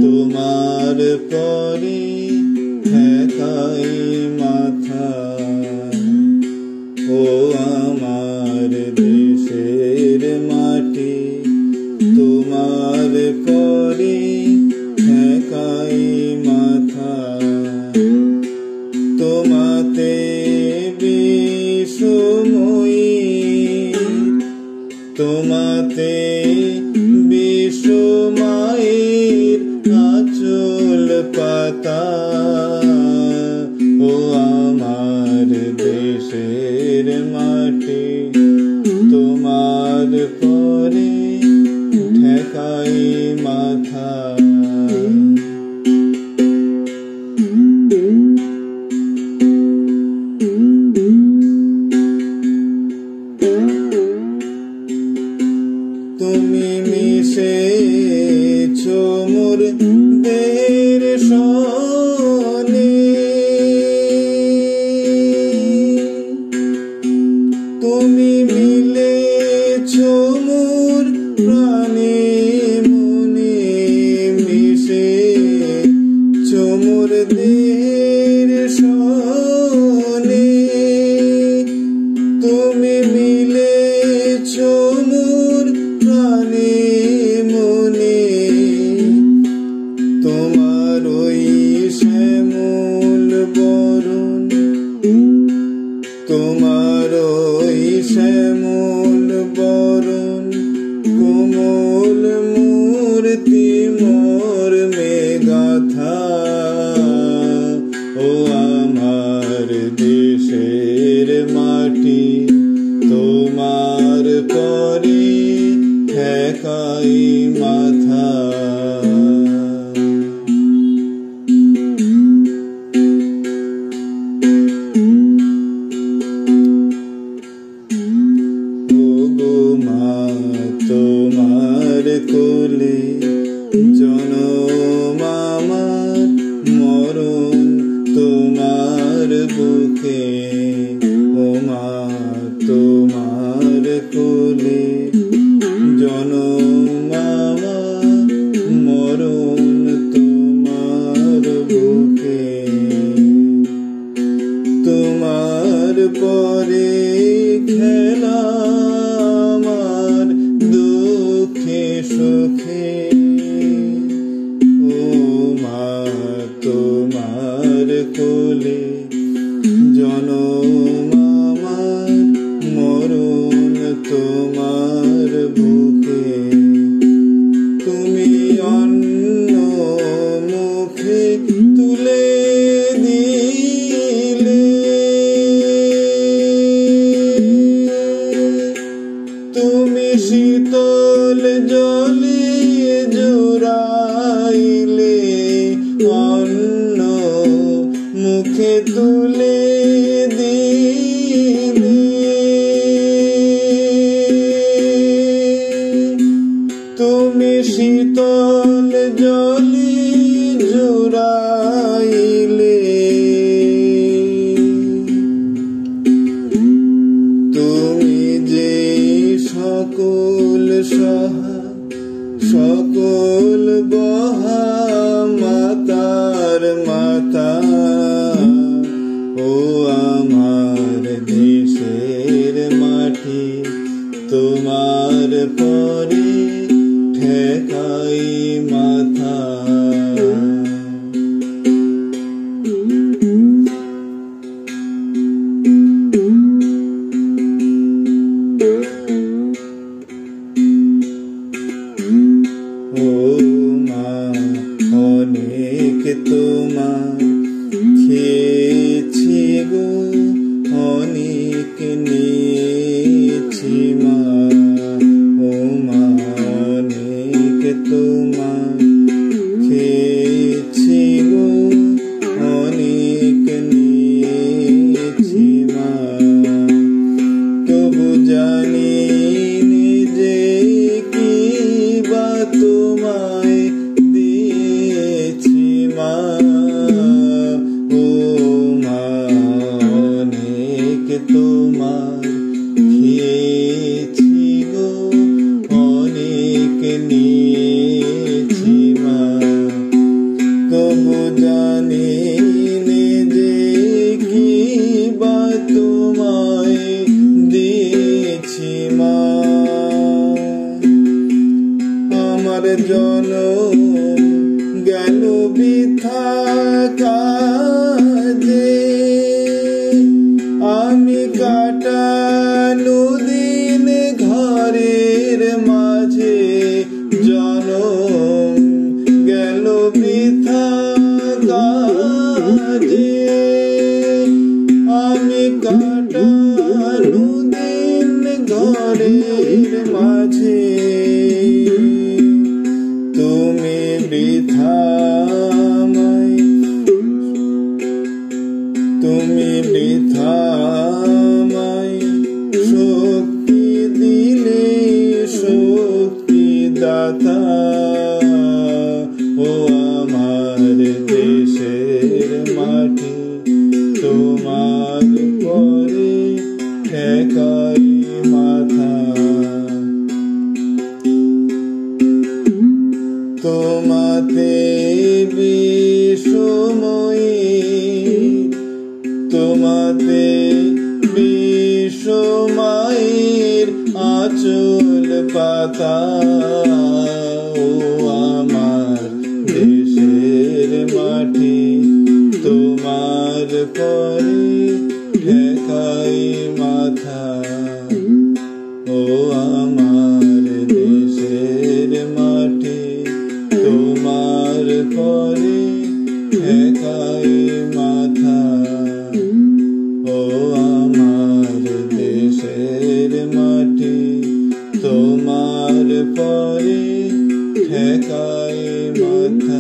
তোমার পরে ঠেকাই মাথা। ও আমার দেশের মাটি, তোমার পরে ঠেকাই মাথা। তোমাতে বিষময়ী, তোমাতে বিষমায়ের আঁচল পাতা। ও আমার দেশের মাটি, তোমার পরে ঠেকাই মাথা। তুমি মিশেছো মোর দেহের সনে, তুমি মিলেছো মোর প্রাণে মনে, মিশেছো মোর দেহের সনে। তুমি মিলেছো মোর প্রাণে মনে, তোমার ওই শ্যামল বরণ, তোমার ওই শ্যামল বরণ, কোমল মূর্তি মোর মেগাথা। ও আমার দেশের মাটি, তোমার পরে ঠেকাই মাথা। ও গো মা, তোমার কোলে জনম আমার, মরণ তোমার বুকে। ও মা, তোমার কোলে জনম আমার, মরণ তোমার বুকে। তোমার পরে খেলা আমার দুঃখে সুখে। ও মা, তোমার কোলে জনম আমার, মরণ তোমার বুকে। তুমি অন্য মুখে তুলে দিলে, তুমি শীতল জলে জুড়াইলে, অন্য মুখে তুলে দিলে। তুমি শীতল জলে জুড়াইলে, তুমি যে সকল সহা সকল বহা মাতার মাতা। ও আমার দেশের মাটি, তোমার পরে ঠেকাই মাথা। ও মা, অনেক তোমার খেয়েছি গো, অনেক নিয়েছি মা। ও মা, অনেক তোমার জনম গেল বৃথা কাজে, আমি কাটানো দিন ঘরের মাঝে, জনম গেল বৃথা কাজে, আমি কাটানো দিন ঘরের মাঝে, তুমি বৃথাময়, তুমি বৃথাময় শক্তি দিলে শক্তি দাতা, ও আমার দেশের মাটি তোমার পরে ঠেকাই মাথা, তোমাতে বিষময়ী, তোমাতে বিষময়ের আঁচল পাতা, ও আমার দেশের মাটি তোমার পরে ঠেকাই মাথা, ও আমার দেশের মাটি তোমার পরে ঠেকাই মাথা, ও আমার দেশের মাটি তোমার পরে ঠেকাই মাথা।